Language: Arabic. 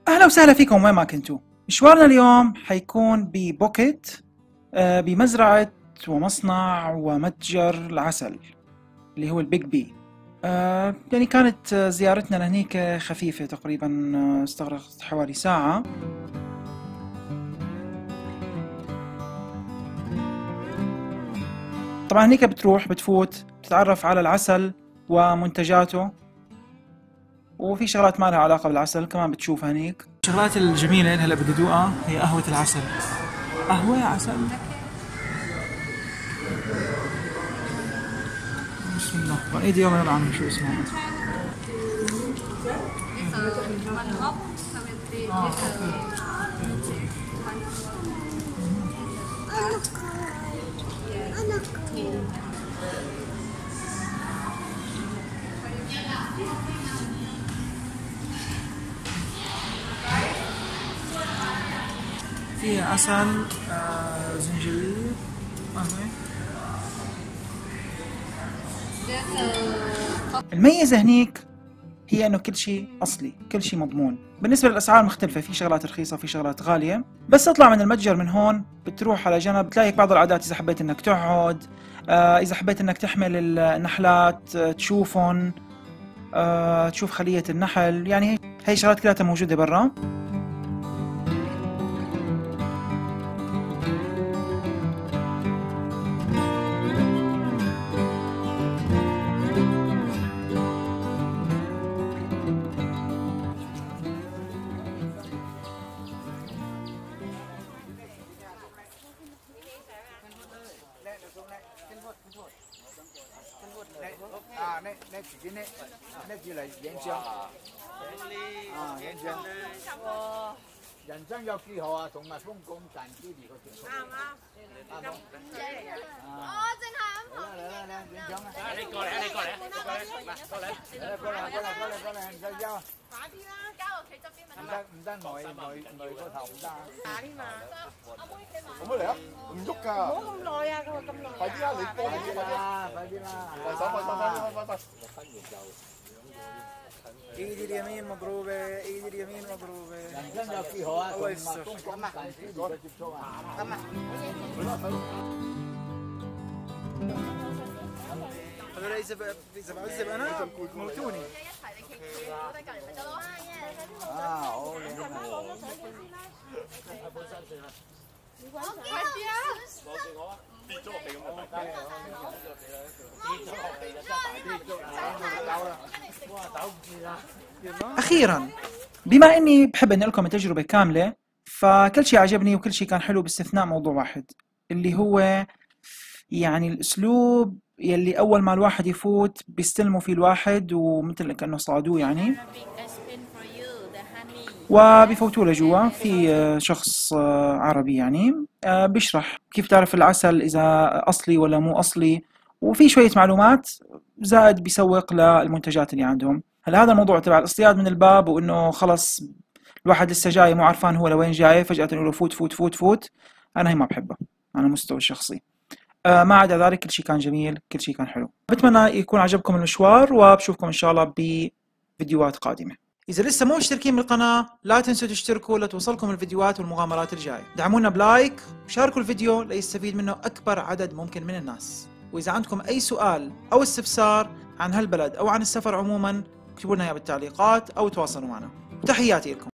أهلا وسهلا فيكم وين ما كنتوا. مشوارنا اليوم حيكون ببوكيت، بمزرعة ومصنع ومتجر العسل اللي هو البيج بي. يعني كانت زيارتنا لهنيك خفيفة تقريبا، استغرقت حوالي ساعة. طبعا هنيك بتفوت بتتعرف على العسل ومنتجاته، وفي شغلات ما لها علاقة بالعسل كمان بتشوفها هنيك. الشغلات الجميلة اللي هلا بدي ادوقها هي قهوة العسل. قهوة عسل، بسم الله. ايدي يوم يلا عم شو اسمه. فيها عسل، زنجبيل، قهوة. الميزة هنيك هي انه كل شيء اصلي، كل شيء مضمون. بالنسبة للاسعار مختلفة، في شغلات رخيصة في شغلات غالية. بس تطلع من المتجر من هون بتروح على جنب بتلاقي بعض العادات، اذا حبيت انك تقعد، اذا حبيت انك تحمل النحلات تشوفهم، تشوف خلية النحل، يعني هي شغلات كلها موجودة برا.人生有幾何啊？同蜜蜂咁近距離個接觸。啱啊！咁我淨係咁學。嚟，影相啊！你過嚟，過嚟，唔使憂。快啲啦！交落企側邊咪得。唔得，內個頭唔得。打添嘛。咁乜嚟啊？唔喐㗎。唔好咁耐啊！佢話咁耐。快啲啦！你幫你啲啦，快啲啦！快手，快。分完就。ايدي اليمين مضروبة، ايدي اليمين مضروبة. الله يستر. هذول إذا بعذب أنا موتوني. أخيرا، بما إني بحب أنقل لكم التجربة كاملة، فكل شيء عجبني وكل شيء كان حلو باستثناء موضوع واحد، اللي هو يعني الأسلوب يلي أول ما الواحد يفوت بيستلموا فيه الواحد ومثل كأنه صادوه يعني، وبيفوتوا لجوا في شخص عربي يعني بيشرح كيف تعرف العسل إذا أصلي ولا مو أصلي، وفي شوية معلومات زائد بيسوق للمنتجات اللي عندهم. هلا هذا الموضوع تبع الاصطياد من الباب، وإنه خلص الواحد لسه جاي مو عارفان هو لوين جاي، فجأة يقول له فوت فوت فوت فوت، أنا هي ما بحبها على المستوى الشخصي. ما عدا ذلك كل شيء كان جميل، كل شيء كان حلو. بتمنى يكون عجبكم المشوار، وبشوفكم إن شاء الله بفيديوهات قادمة. إذا لسه مو مشتركين بالقناة لا تنسوا تشتركوا لتوصلكم الفيديوهات والمغامرات الجاية. دعمونا بلايك وشاركوا الفيديو ليستفيد منه أكبر عدد ممكن من الناس. وإذا عندكم أي سؤال أو استفسار عن هالبلد أو عن السفر عموما اكتبوا لنا إياه بالتعليقات أو تواصلوا معنا. تحياتي لكم.